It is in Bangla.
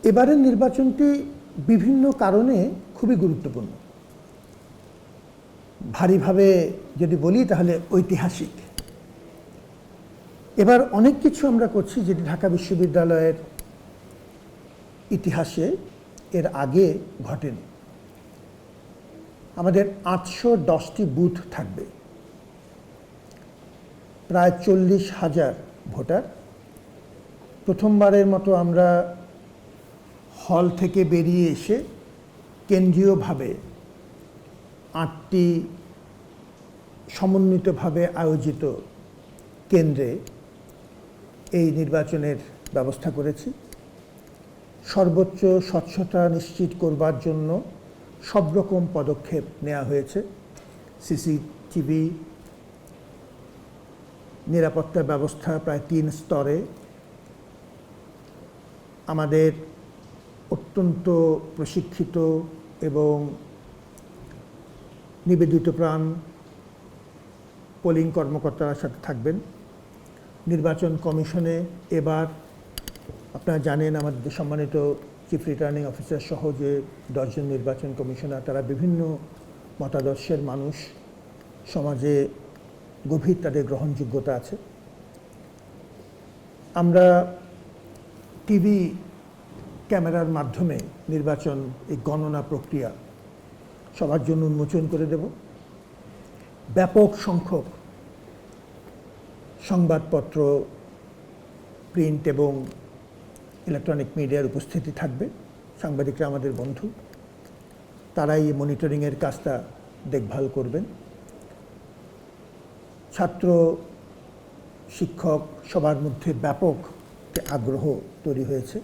এবারের নির্বাচনটি বিভিন্ন কারণে খুবই গুরুত্বপূর্ণ। ভারীভাবে যদি বলি তাহলে ঐতিহাসিক। এবার অনেক কিছু আমরা করছি যেটি ঢাকা বিশ্ববিদ্যালয়ের ইতিহাসে এর আগে ঘটেনি। আমাদের ৮১০টি বুথ থাকবে, প্রায় ৪০,০০০ ভোটার। প্রথমবারের মতো আমরা হল থেকে বেরিয়ে এসে কেন্দ্রীয়ভাবে ৮টি সমন্বিতভাবে আয়োজিত কেন্দ্রে এই নির্বাচনের ব্যবস্থা করেছি। সর্বোচ্চ স্বচ্ছতা নিশ্চিত করবার জন্য সব রকম পদক্ষেপ নেওয়া হয়েছে। সিসিটিভি, নিরাপত্তা ব্যবস্থা প্রায় ৩ স্তরে। আমাদের অত্যন্ত প্রশিক্ষিত এবং নিবেদিত প্রাণ পোলিং কর্মকর্তারা সাথে থাকবেন। নির্বাচন কমিশনে এবার আপনারা জানেন আমাদের সম্মানিত চিফ রিটার্নিং অফিসার সহ যে 10 জন নির্বাচন কমিশনার, তারা বিভিন্ন মতাদর্শের মানুষ, সমাজে গভীর তাদের গ্রহণযোগ্যতা আছে। আমরা টিভি ক্যামেরার মাধ্যমে নির্বাচন এই গণনা প্রক্রিয়া সবার জন্য উন্মোচন করে দেব। ব্যাপক সংখ্যক সংবাদপত্র, প্রিন্ট এবং ইলেকট্রনিক মিডিয়ার উপস্থিতি থাকবে। সাংবাদিকরা আমাদের বন্ধু, তারাই এই মনিটরিংয়ের কাজটা দেখভাল করবেন। ছাত্র, শিক্ষক সবার মধ্যে ব্যাপক আগ্রহ তৈরি হয়েছে।